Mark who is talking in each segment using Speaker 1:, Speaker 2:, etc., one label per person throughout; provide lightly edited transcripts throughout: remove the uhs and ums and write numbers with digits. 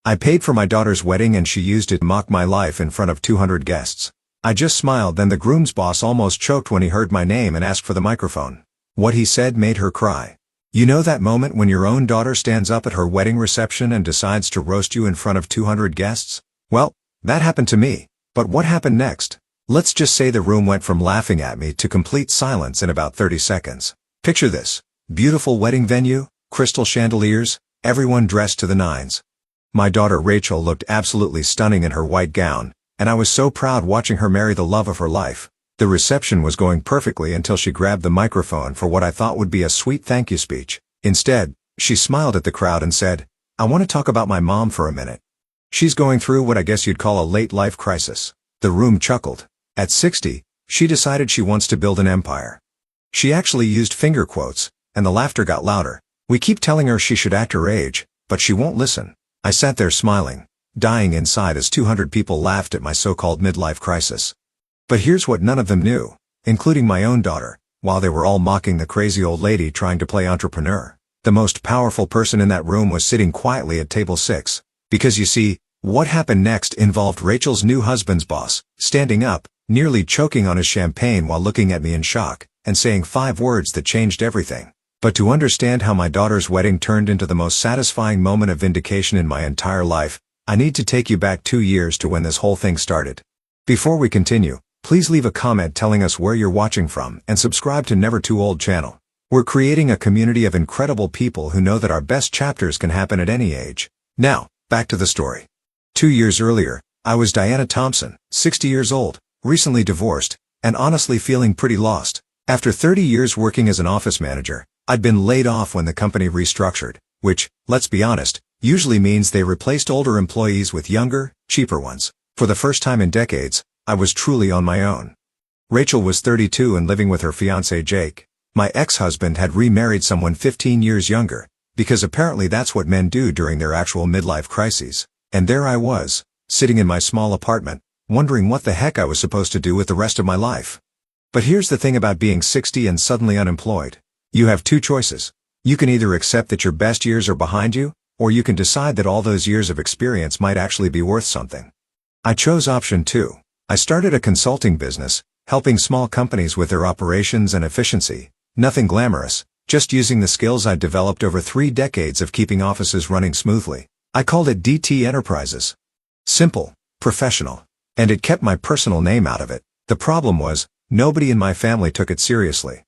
Speaker 1: I paid for my daughter's wedding and she used it to mock my life in front of 200 guests. I just smiled, then the groom's boss almost choked when he heard my name and asked for the microphone. What he said made her cry. You know that moment when your own daughter stands up at her wedding reception and decides to roast you in front of 200 guests? Well, that happened to me. But what happened next? Let's just say the room went from laughing at me to complete silence in about 30 seconds. Picture this. Beautiful wedding venue, crystal chandeliers, everyone dressed to the nines. My daughter Rachel looked absolutely stunning in her white gown, and I was so proud watching her marry the love of her life. The reception was going perfectly until she grabbed the microphone for what I thought would be a sweet thank you speech. Instead, she smiled at the crowd and said, "I want to talk about my mom for a minute. She's going through what I guess you'd call a late life crisis." The room chuckled. At 60, she decided she wants to build an empire. She actually used finger quotes, and the laughter got louder. We keep telling her she should act her age, but she won't listen. I sat there smiling, dying inside as 200 people laughed at my so-called midlife crisis. But here's what none of them knew, including my own daughter, while they were all mocking the crazy old lady trying to play entrepreneur. The most powerful person in that room was sitting quietly at table 6. Because you see, what happened next involved Rachel's new husband's boss, standing up, nearly choking on his champagne while looking at me in shock, and saying 5 words that changed everything. But to understand how my daughter's wedding turned into the most satisfying moment of vindication in my entire life, I need to take you back 2 years to when this whole thing started. Before we continue, please leave a comment telling us where you're watching from and subscribe to Never Too Old channel. We're creating a community of incredible people who know that our best chapters can happen at any age. Now, back to the story. 2 years earlier, I was Diana Thompson, 60 years old, recently divorced, and honestly feeling pretty lost. After 30 years working as an office manager, I'd been laid off when the company restructured, which, let's be honest, usually means they replaced older employees with younger, cheaper ones. For the first time in decades, I was truly on my own. Rachel was 32 and living with her fiancé Jake. My ex-husband had remarried someone 15 years younger, because apparently that's what men do during their actual midlife crises. And there I was, sitting in my small apartment, wondering what the heck I was supposed to do with the rest of my life. But here's the thing about being 60 and suddenly unemployed. You have 2 choices. You can either accept that your best years are behind you, or you can decide that all those years of experience might actually be worth something. I chose option 2. I started a consulting business, helping small companies with their operations and efficiency. Nothing glamorous, just using the skills I'd developed over 3 decades of keeping offices running smoothly. I called it DT Enterprises. Simple, professional, and it kept my personal name out of it. The problem was, nobody in my family took it seriously.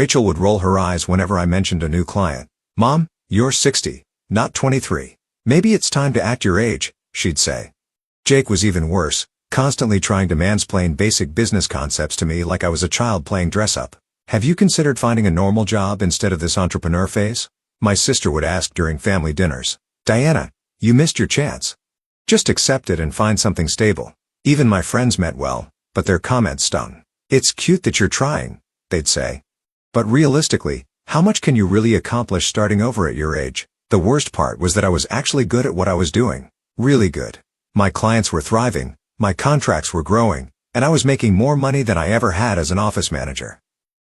Speaker 1: Rachel would roll her eyes whenever I mentioned a new client. "Mom, you're 60, not 23. Maybe it's time to act your age," she'd say. Jake was even worse, constantly trying to mansplain basic business concepts to me like I was a child playing dress-up. "Have you considered finding a normal job instead of this entrepreneur phase?" My sister would ask during family dinners. "Diana, you missed your chance. Just accept it and find something stable." Even my friends meant well, but their comments stung. "It's cute that you're trying," they'd say. "But realistically, how much can you really accomplish starting over at your age?" The worst part was that I was actually good at what I was doing. Really good. My clients were thriving, my contracts were growing, and I was making more money than I ever had as an office manager.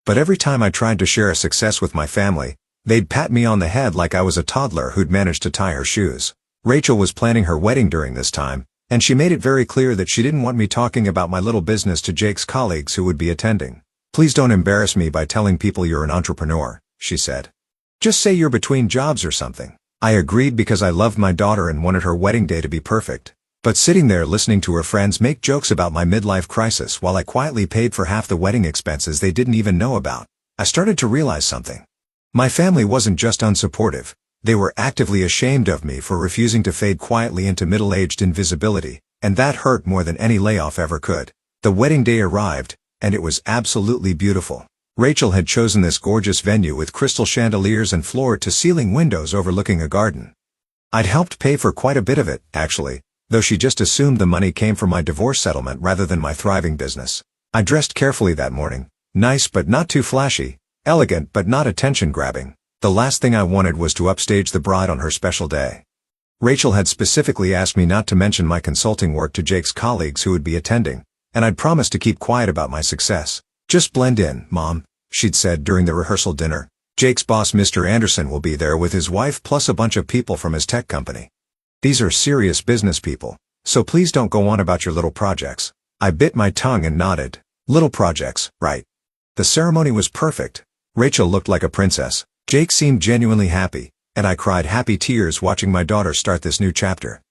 Speaker 1: But every time I tried to share a success with my family, they'd pat me on the head like I was a toddler who'd managed to tie her shoes. Rachel was planning her wedding during this time, and she made it very clear that she didn't want me talking about my little business to Jake's colleagues who would be attending. "Please don't embarrass me by telling people you're an entrepreneur," she said. "Just say you're between jobs or something." I agreed because I loved my daughter and wanted her wedding day to be perfect. But sitting there listening to her friends make jokes about my midlife crisis while I quietly paid for half the wedding expenses they didn't even know about, I started to realize something. My family wasn't just unsupportive, they were actively ashamed of me for refusing to fade quietly into middle-aged invisibility, and that hurt more than any layoff ever could. The wedding day arrived, and it was absolutely beautiful. Rachel had chosen this gorgeous venue with crystal chandeliers and floor-to-ceiling windows overlooking a garden. I'd helped pay for quite a bit of it, actually, though she just assumed the money came from my divorce settlement rather than my thriving business. I dressed carefully that morning, nice but not too flashy, elegant but not attention-grabbing. The last thing I wanted was to upstage the bride on her special day. Rachel had specifically asked me not to mention my consulting work to Jake's colleagues who would be attending, and I'd promised to keep quiet about my success. "Just blend in, Mom," she'd said during the rehearsal dinner. "Jake's boss Mr. Anderson will be there with his wife plus a bunch of people from his tech company. These are serious business people, so please don't go on about your little projects. I bit my tongue and nodded. Little projects, right? The ceremony was perfect. Rachel looked like a princess. Jake seemed genuinely happy, and I cried happy tears watching my daughter start this new chapter.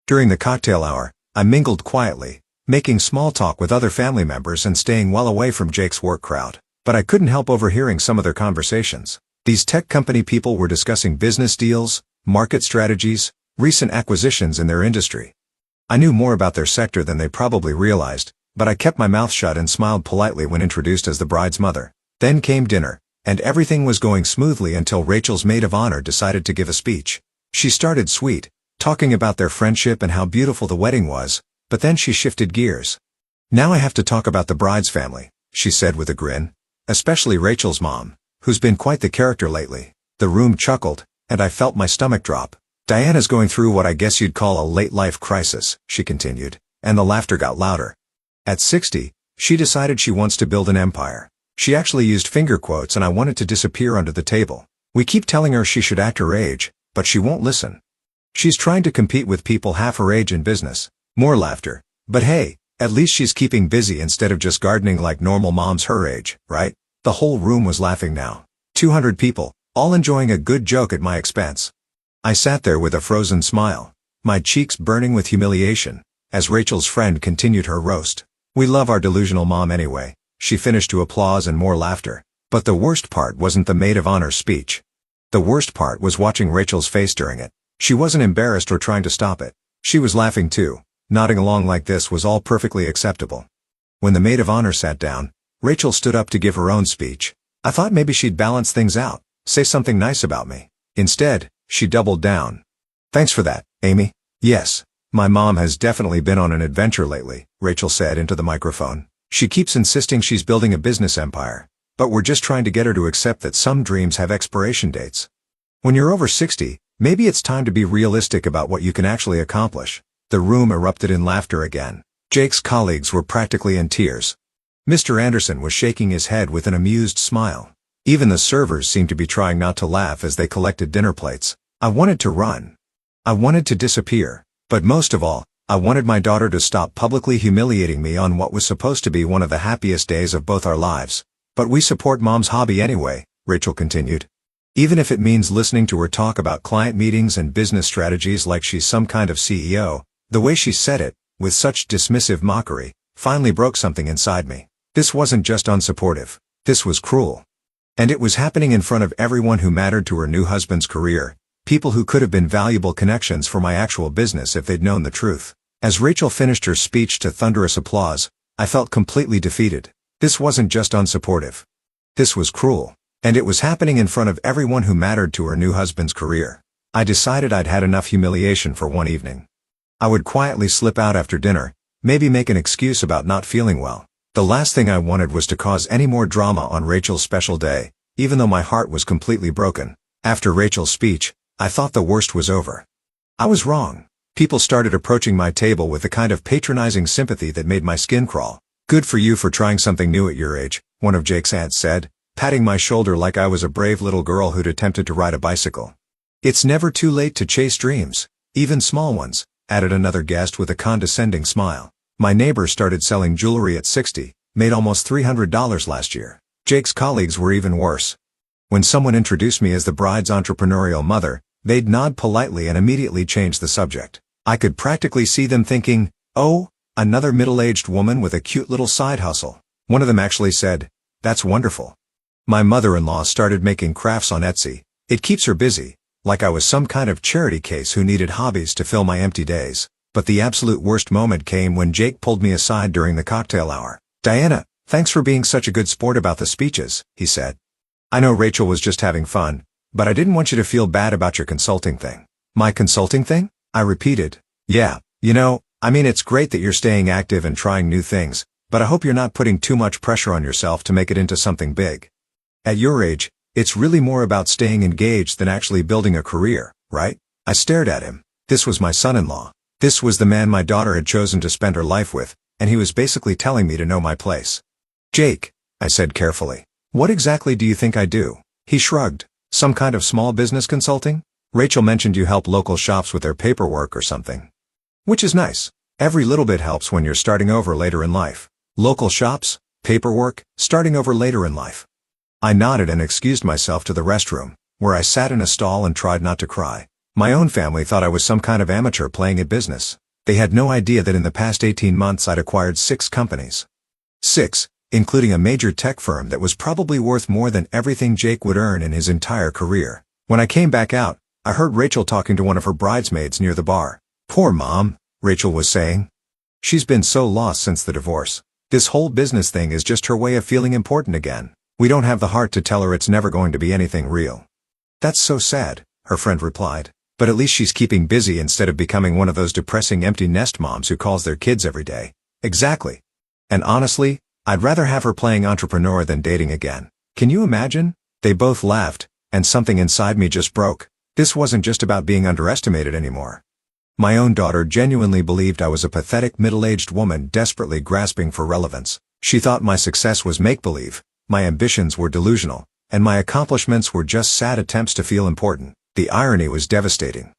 Speaker 1: During the cocktail hour, I mingled quietly, making small talk with other family members and staying well away from Jake's work crowd. But I couldn't help overhearing some of their conversations. These tech company people were discussing business deals, market strategies, recent acquisitions in their industry. I knew more about their sector than they probably realized, but I kept my mouth shut and smiled politely when introduced as the bride's mother. Then came dinner, and everything was going smoothly until Rachel's maid of honor decided to give a speech. She started sweet, talking about their friendship and how beautiful the wedding was, but then she shifted gears. Now I have to talk about the bride's family, she said with a grin. Especially Rachel's mom, who's been quite the character lately. The room chuckled, and I felt my stomach drop. Diana's going through what I guess you'd call a late-life crisis, she continued, and the laughter got louder. At 60, she decided she wants to build an empire. She actually used finger quotes and I wanted to disappear under the table. We keep telling her she should act her age, but she won't listen. She's trying to compete with people half her age in business. More laughter. But hey, at least she's keeping busy instead of just gardening like normal moms her age, right? The whole room was laughing now. 200 people, all enjoying a good joke at my expense. I sat there with a frozen smile, my cheeks burning with humiliation, as Rachel's friend continued her roast. We love our delusional mom anyway, she finished to applause and more laughter. But the worst part wasn't the maid of honor speech. The worst part was watching Rachel's face during it. She wasn't embarrassed or trying to stop it. She was laughing too. Nodding along like this was all perfectly acceptable. When the maid of honor sat down, Rachel stood up to give her own speech. I thought maybe she'd balance things out, say something nice about me. Instead, she doubled down. Thanks for that, Amy. Yes, my mom has definitely been on an adventure lately, Rachel said into the microphone. She keeps insisting she's building a business empire, but we're just trying to get her to accept that some dreams have expiration dates. When you're over 60, maybe it's time to be realistic about what you can actually accomplish. The room erupted in laughter again. Jake's colleagues were practically in tears. Mr. Anderson was shaking his head with an amused smile. Even the servers seemed to be trying not to laugh as they collected dinner plates. I wanted to run. I wanted to disappear. But most of all, I wanted my daughter to stop publicly humiliating me on what was supposed to be one of the happiest days of both our lives. But we support Mom's hobby anyway, Rachel continued. Even if it means listening to her talk about client meetings and business strategies like she's some kind of CEO. The way she said it, with such dismissive mockery, finally broke something inside me. This wasn't just unsupportive. This was cruel. And it was happening in front of everyone who mattered to her new husband's career, people who could have been valuable connections for my actual business if they'd known the truth. As Rachel finished her speech to thunderous applause, I felt completely defeated. This wasn't just unsupportive. This was cruel. And it was happening in front of everyone who mattered to her new husband's career. I decided I'd had enough humiliation for one evening. I would quietly slip out after dinner, maybe make an excuse about not feeling well. The last thing I wanted was to cause any more drama on Rachel's special day, even though my heart was completely broken. After Rachel's speech, I thought the worst was over. I was wrong. People started approaching my table with the kind of patronizing sympathy that made my skin crawl. Good for you for trying something new at your age, one of Jake's aunts said, patting my shoulder like I was a brave little girl who'd attempted to ride a bicycle. It's never too late to chase dreams, even small ones, added another guest with a condescending smile. My neighbor started selling jewelry at 60, made almost $300 last year. Jake's colleagues were even worse. When someone introduced me as the bride's entrepreneurial mother, they'd nod politely and immediately change the subject. I could practically see them thinking, oh, another middle-aged woman with a cute little side hustle. One of them actually said, that's wonderful. My mother-in-law started making crafts on Etsy. It keeps her busy, like I was some kind of charity case who needed hobbies to fill my empty days. But the absolute worst moment came when Jake pulled me aside during the cocktail hour. Diana, thanks for being such a good sport about the speeches, he said. I know Rachel was just having fun, but I didn't want you to feel bad about your consulting thing. My consulting thing? I repeated. Yeah, I mean it's great that you're staying active and trying new things, but I hope you're not putting too much pressure on yourself to make it into something big. At your age, it's really more about staying engaged than actually building a career, right? I stared at him. This was my son-in-law. This was the man my daughter had chosen to spend her life with, and he was basically telling me to know my place. Jake, I said carefully, what exactly do you think I do? He shrugged. Some kind of small business consulting? Rachel mentioned you help local shops with their paperwork or something. Which is nice. Every little bit helps when you're starting over later in life. Local shops, paperwork, starting over later in life. I nodded and excused myself to the restroom, where I sat in a stall and tried not to cry. My own family thought I was some kind of amateur playing at business. They had no idea that in the past 18 months I'd acquired 6 companies. 6, including a major tech firm that was probably worth more than everything Jake would earn in his entire career. When I came back out, I heard Rachel talking to one of her bridesmaids near the bar. "Poor Mom," Rachel was saying. "She's been so lost since the divorce. This whole business thing is just her way of feeling important again. We don't have the heart to tell her it's never going to be anything real." "That's so sad," her friend replied. "But at least she's keeping busy instead of becoming one of those depressing empty nest moms who calls their kids every day." "Exactly. And honestly, I'd rather have her playing entrepreneur than dating again. Can you imagine?" They both laughed, and something inside me just broke. This wasn't just about being underestimated anymore. My own daughter genuinely believed I was a pathetic middle-aged woman desperately grasping for relevance. She thought my success was make-believe, my ambitions were delusional, and my accomplishments were just sad attempts to feel important. The irony was devastating.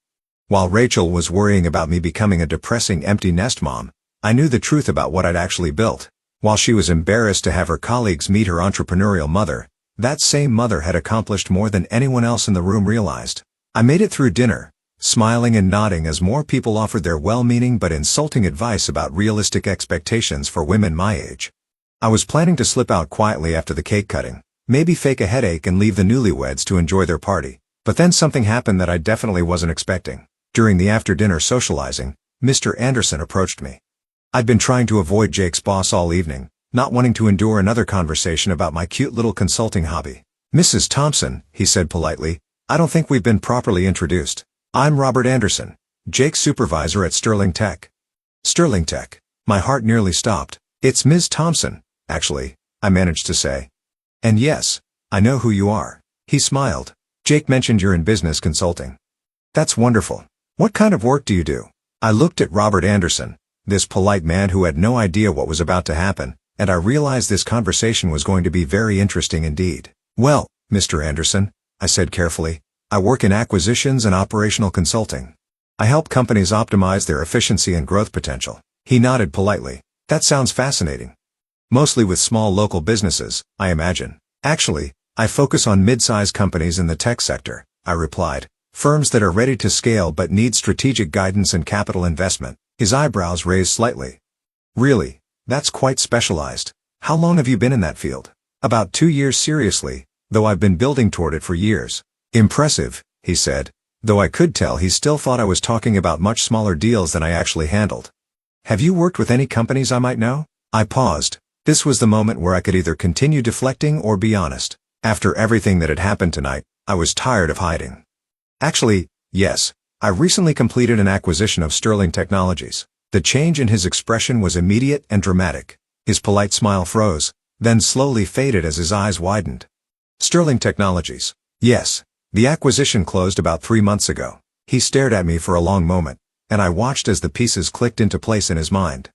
Speaker 1: While Rachel was worrying about me becoming a depressing empty nest mom, I knew the truth about what I'd actually built. While she was embarrassed to have her colleagues meet her entrepreneurial mother, that same mother had accomplished more than anyone else in the room realized. I made it through dinner, smiling and nodding as more people offered their well-meaning but insulting advice about realistic expectations for women my age. I was planning to slip out quietly after the cake cutting, maybe fake a headache and leave the newlyweds to enjoy their party. But then something happened that I definitely wasn't expecting. During the after-dinner socializing, Mr. Anderson approached me. I'd been trying to avoid Jake's boss all evening, not wanting to endure another conversation about my cute little consulting hobby. "Mrs. Thompson," he said politely, "I don't think we've been properly introduced. I'm Robert Anderson, Jake's supervisor at Sterling Tech." "Sterling Tech." My heart nearly stopped. "It's Ms. Thompson, actually," I managed to say. "And yes, I know who you are." He smiled. "Jake mentioned you're in business consulting." "That's wonderful. What kind of work do you do?" I looked at Robert Anderson, this polite man who had no idea what was about to happen, and I realized this conversation was going to be very interesting indeed. "Well, Mr. Anderson," I said carefully, "I work in acquisitions and operational consulting. I help companies optimize their efficiency and growth potential." He nodded politely. "That sounds fascinating. Mostly with small local businesses, I imagine." "Actually, I focus on mid-size companies in the tech sector," I replied. "Firms that are ready to scale but need strategic guidance and capital investment." His eyebrows raised slightly. "Really? That's quite specialized. How long have you been in that field?" "About 2 years seriously, though I've been building toward it for years." "Impressive," he said, though I could tell he still thought I was talking about much smaller deals than I actually handled. "Have you worked with any companies I might know?" I paused. This was the moment where I could either continue deflecting or be honest. After everything that had happened tonight, I was tired of hiding. "Actually, yes. I recently completed an acquisition of Sterling Technologies." The change in his expression was immediate and dramatic. His polite smile froze, then slowly faded as his eyes widened. "Sterling Technologies. Yes. The acquisition closed about 3 months ago." He stared at me for a long moment, and I watched as the pieces clicked into place in his mind.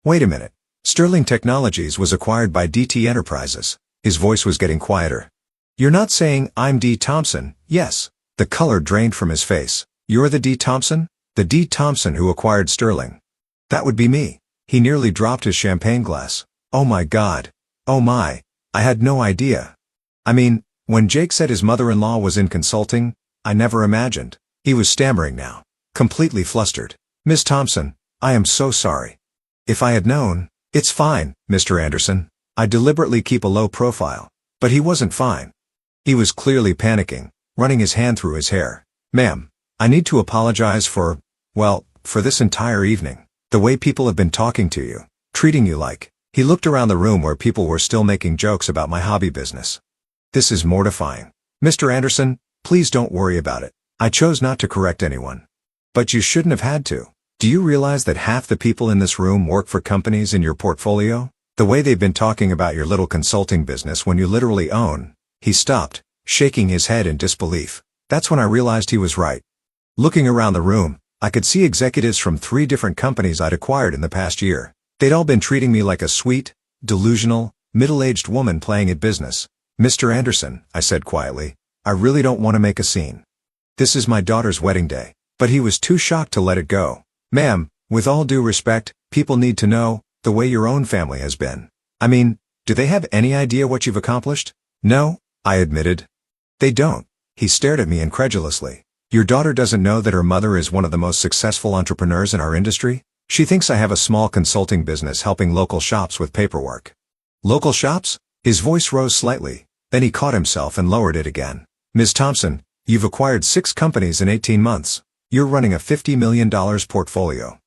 Speaker 1: "Wait a minute. Sterling Technologies was acquired by DT Enterprises." His voice was getting quieter. "You're not saying I'm D. Thompson, yes?" The color drained from his face. "You're the D. Thompson? The D. Thompson who acquired Sterling?" "That would be me." He nearly dropped his champagne glass. "Oh my God. Oh my. I had no idea. I mean, when Jake said his mother-in-law was in consulting, I never imagined." He was stammering now, completely flustered. "Miss Thompson, I am so sorry. If I had known..." "It's fine, Mr. Anderson." I deliberately keep a low profile. But he wasn't fine. He was clearly panicking, running his hand through his hair. "Ma'am, I need to apologize for this entire evening. The way people have been talking to you, treating you like..." He looked around the room where people were still making jokes about my hobby business. "This is mortifying. Mr. Anderson, please don't worry about it." I chose not to correct anyone. "But you shouldn't have had to. Do you realize that half the people in this room work for companies in your portfolio? The way they've been talking about your little consulting business when you literally own..." He stopped, shaking his head in disbelief. That's when I realized he was right. Looking around the room, I could see executives from 3 different companies I'd acquired in the past year. They'd all been treating me like a sweet, delusional, middle-aged woman playing at business. "Mr. Anderson," I said quietly, "I really don't want to make a scene. This is my daughter's wedding day. But he was too shocked to let it go. Ma'am, with all due respect, people need to know the way your own family has been. I mean, do they have any idea what you've accomplished? No, I admitted. They don't. He stared at me incredulously. Your daughter doesn't know that her mother is one of the most successful entrepreneurs in our industry? She thinks I have a small consulting business helping local shops with paperwork. Local shops? His voice rose slightly, then he caught himself and lowered it again. Ms. Thompson, you've acquired 6 companies in 18 months. You're running a $50 million portfolio.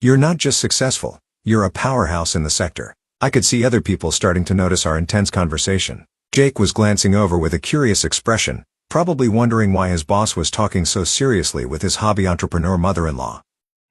Speaker 1: You're not just successful, you're a powerhouse in the sector. I could see other people starting to notice our intense conversation. Jake was glancing over with a curious expression, probably wondering why his boss was talking so seriously with his hobby entrepreneur mother-in-law.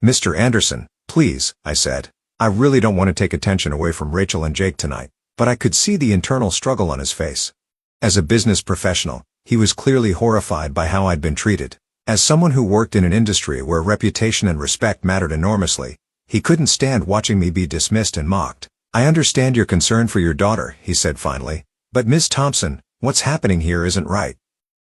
Speaker 1: Mr. Anderson, please, I said. I really don't want to take attention away from Rachel and Jake tonight, but I could see the internal struggle on his face. As a business professional, he was clearly horrified by how I'd been treated. As someone who worked in an industry where reputation and respect mattered enormously, he couldn't stand watching me be dismissed and mocked. I understand your concern for your daughter, he said finally, but Ms. Thompson, what's happening here isn't right.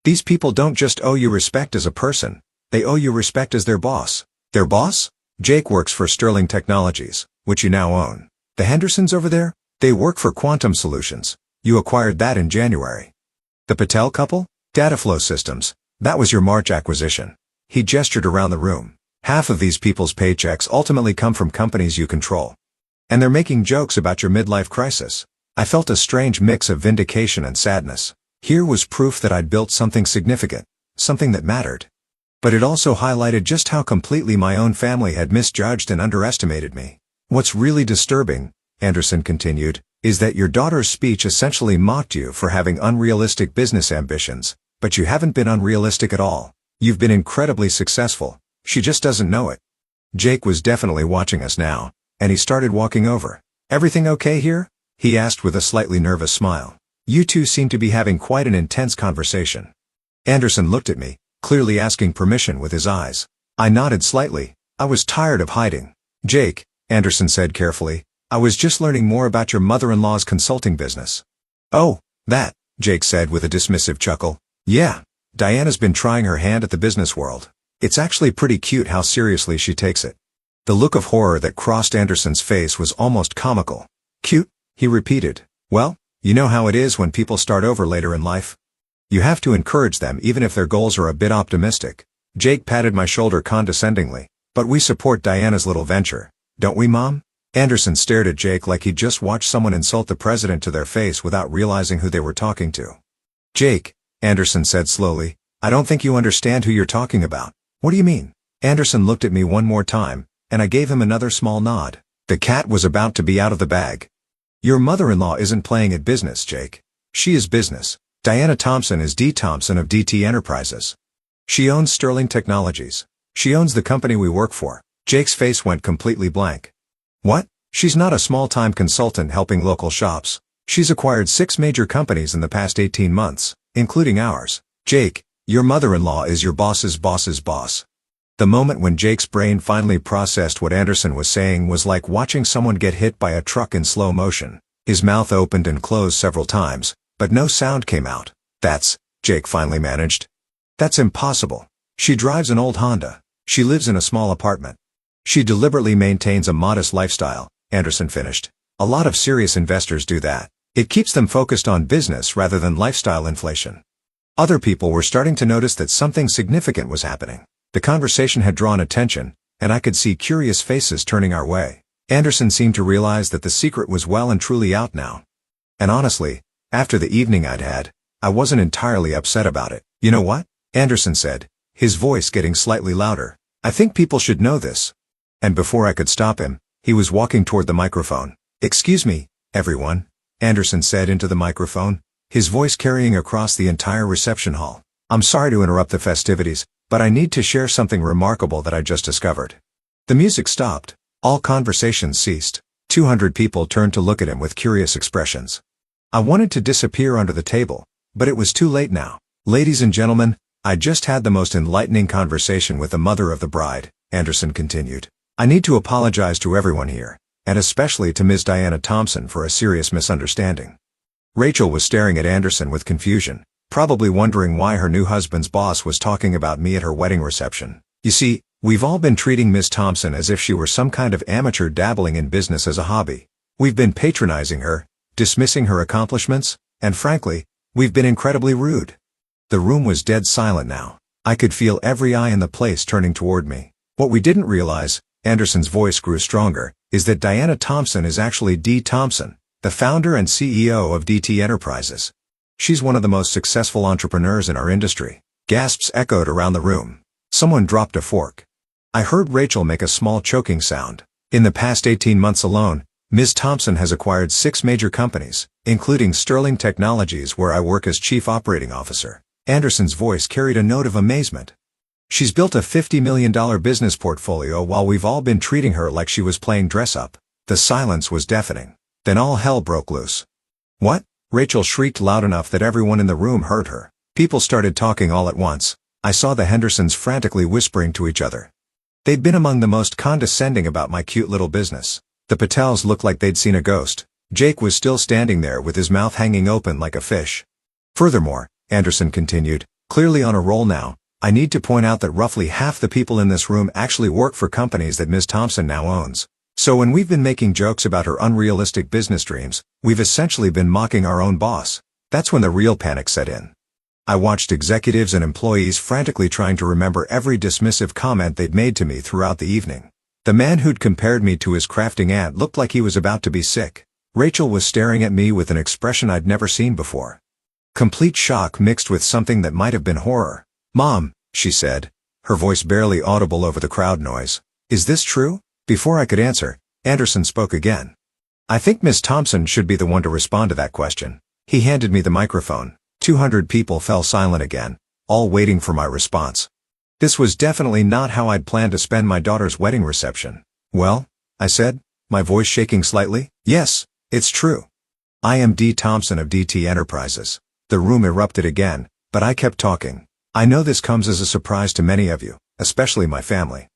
Speaker 1: These people don't just owe you respect as a person, they owe you respect as their boss. Their boss? Jake works for Sterling Technologies, which you now own. The Hendersons over there? They work for Quantum Solutions. You acquired that in January. The Patel couple? Dataflow Systems. That was your March acquisition. He gestured around the room. Half of these people's paychecks ultimately come from companies you control. And they're making jokes about your midlife crisis. I felt a strange mix of vindication and sadness. Here was proof that I'd built something significant, something that mattered. But it also highlighted just how completely my own family had misjudged and underestimated me. What's really disturbing, Anderson continued, is that your daughter's speech essentially mocked you for having unrealistic business ambitions, but you haven't been unrealistic at all. You've been incredibly successful. She just doesn't know it. Jake was definitely watching us now, and he started walking over. Everything okay here? He asked with a slightly nervous smile. You two seem to be having quite an intense conversation. Anderson looked at me, clearly asking permission with his eyes. I nodded slightly. I was tired of hiding. Jake, Anderson said carefully, I was just learning more about your mother-in-law's consulting business. Oh, that, Jake said with a dismissive chuckle. Yeah, Diana's been trying her hand at the business world. It's actually pretty cute how seriously she takes it. The look of horror that crossed Anderson's face was almost comical. Cute? He repeated. Well, you know how it is when people start over later in life. You have to encourage them even if their goals are a bit optimistic. Jake patted my shoulder condescendingly. But we support Diana's little venture, don't we, Mom? Anderson stared at Jake like he'd just watched someone insult the president to their face without realizing who they were talking to. Jake, Anderson said slowly, I don't think you understand who you're talking about. What do you mean? Anderson looked at me one more time, and I gave him another small nod. The cat was about to be out of the bag. Your mother-in-law isn't playing at business, Jake. She is business. Diana Thompson is D. Thompson of DT Enterprises. She owns Sterling Technologies. She owns the company we work for. Jake's face went completely blank. What? She's not a small-time consultant helping local shops. She's acquired 6 major companies in the past 18 months, including ours. Jake, your mother-in-law is your boss's boss's boss. The moment when Jake's brain finally processed what Anderson was saying was like watching someone get hit by a truck in slow motion. His mouth opened and closed several times, but no sound came out. Jake finally managed. That's impossible. She drives an old Honda. She lives in a small apartment. She deliberately maintains a modest lifestyle, Anderson finished. A lot of serious investors do that. It keeps them focused on business rather than lifestyle inflation. Other people were starting to notice that something significant was happening. The conversation had drawn attention, and I could see curious faces turning our way. Anderson seemed to realize that the secret was well and truly out now. And honestly, after the evening I'd had, I wasn't entirely upset about it. You know what? Anderson said, his voice getting slightly louder. I think people should know this. And before I could stop him, he was walking toward the microphone. Excuse me, everyone, Anderson said into the microphone, his voice carrying across the entire reception hall. I'm sorry to interrupt the festivities, but I need to share something remarkable that I just discovered. The music stopped. All conversations ceased. 200 people turned to look at him with curious expressions. I wanted to disappear under the table, but it was too late now. Ladies and gentlemen, I just had the most enlightening conversation with the mother of the bride, Anderson continued. I need to apologize to everyone here, and especially to Ms. Diana Thompson for a serious misunderstanding. Rachel was staring at Anderson with confusion. probably wondering why her new husband's boss was talking about me at her wedding reception. You see, we've all been treating Ms. Thompson as if she were some kind of amateur dabbling in business as a hobby. We've been patronizing her, dismissing her accomplishments, and frankly, we've been incredibly rude. The room was dead silent now. I could feel every eye in the place turning toward me. What we didn't realize, Anderson's voice grew stronger, is that Diana Thompson is actually Dee Thompson, the founder and CEO of DT Enterprises. She's one of the most successful entrepreneurs in our industry. Gasps echoed around the room. Someone dropped a fork. I heard Rachel make a small choking sound. In the past 18 months alone, Ms. Thompson has acquired 6 major companies, including Sterling Technologies, where I work as Chief Operating Officer. Anderson's voice carried a note of amazement. She's built a $50 million business portfolio while we've all been treating her like she was playing dress-up. The silence was deafening. Then all hell broke loose. What? Rachel shrieked loud enough that everyone in the room heard her. People started talking all at once. I saw the Hendersons frantically whispering to each other. They'd been among the most condescending about my cute little business. The Patels looked like they'd seen a ghost. Jake was still standing there with his mouth hanging open like a fish. Furthermore, Anderson continued, clearly on a roll now, I need to point out that roughly half the people in this room actually work for companies that Ms. Thompson now owns. So when we've been making jokes about her unrealistic business dreams, we've essentially been mocking our own boss. That's when the real panic set in. I watched executives and employees frantically trying to remember every dismissive comment they'd made to me throughout the evening. The man who'd compared me to his crafting aunt looked like he was about to be sick. Rachel was staring at me with an expression I'd never seen before. Complete shock mixed with something that might have been horror. "Mom," she said, her voice barely audible over the crowd noise. "Is this true?" Before I could answer, Anderson spoke again. "I think Miss Thompson should be the one to respond to that question." He handed me the microphone. 200 people fell silent again, all waiting for my response. This was definitely not how I'd planned to spend my daughter's wedding reception. "Well," I said, my voice shaking slightly, "yes, it's true. I am Dee Thompson of DT Enterprises." The room erupted again, but I kept talking. "I know this comes as a surprise to many of you, especially my family.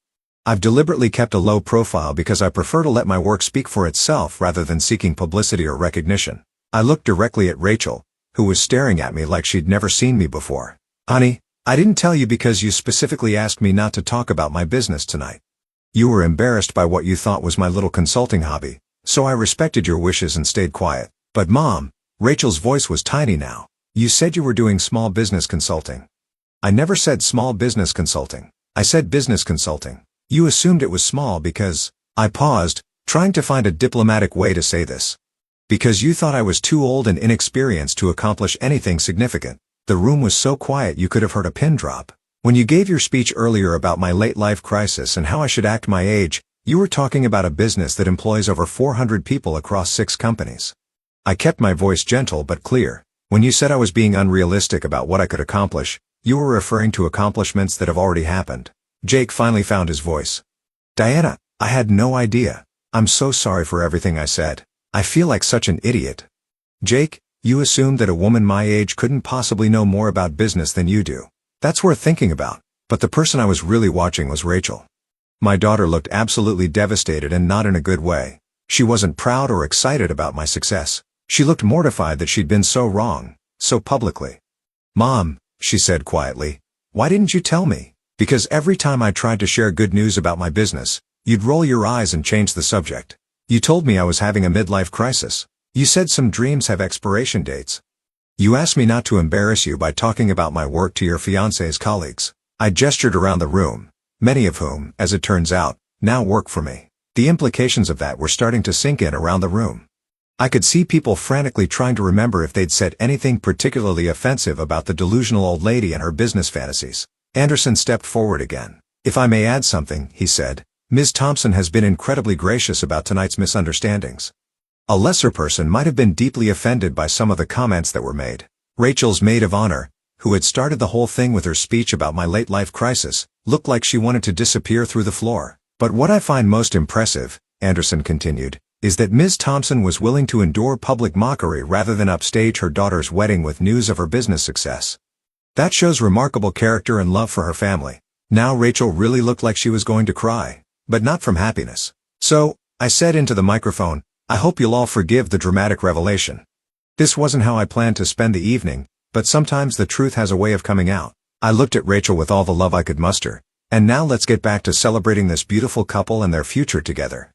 Speaker 1: I've deliberately kept a low profile because I prefer to let my work speak for itself rather than seeking publicity or recognition." I looked directly at Rachel, who was staring at me like she'd never seen me before. "Honey, I didn't tell you because you specifically asked me not to talk about my business tonight. You were embarrassed by what you thought was my little consulting hobby, so I respected your wishes and stayed quiet. But Mom," Rachel's voice was tiny now, "you said you were doing small business consulting." "I never said small business consulting. I said business consulting. You assumed it was small because..." I paused, trying to find a diplomatic way to say this. "Because you thought I was too old and inexperienced to accomplish anything significant." The room was so quiet you could have heard a pin drop. "When you gave your speech earlier about my late life crisis and how I should act my age, you were talking about a business that employs over 400 people across 6 companies. I kept my voice gentle but clear. When you said I was being unrealistic about what I could accomplish, you were referring to accomplishments that have already happened." Jake finally found his voice. "Diana, I had no idea. I'm so sorry for everything I said. I feel like such an idiot." "Jake, you assumed that a woman my age couldn't possibly know more about business than you do. That's worth thinking about." But the person I was really watching was Rachel. My daughter looked absolutely devastated and not in a good way. She wasn't proud or excited about my success. She looked mortified that she'd been so wrong, so publicly. "Mom," she said quietly, "why didn't you tell me? Because every time I tried to share good news about my business, you'd roll your eyes and change the subject. You told me I was having a midlife crisis. You said some dreams have expiration dates. You asked me not to embarrass you by talking about my work to your fiancé's colleagues." I gestured around the room, many of whom, as it turns out, now work for me. The implications of that were starting to sink in around the room. I could see people frantically trying to remember if they'd said anything particularly offensive about the delusional old lady and her business fantasies. Anderson stepped forward again. "If I may add something," he said, "Ms. Thompson has been incredibly gracious about tonight's misunderstandings. A lesser person might have been deeply offended by some of the comments that were made." Rachel's maid of honor, who had started the whole thing with her speech about my late life crisis, looked like she wanted to disappear through the floor. "But what I find most impressive," Anderson continued, "is that Ms. Thompson was willing to endure public mockery rather than upstage her daughter's wedding with news of her business success. That shows remarkable character and love for her family." Now Rachel really looked like she was going to cry, but not from happiness. "So," I said into the microphone, "I hope you'll all forgive the dramatic revelation. This wasn't how I planned to spend the evening, But sometimes the truth has a way of coming out. I looked at Rachel with all the love I could muster. And now let's get back to celebrating this beautiful couple and their future together.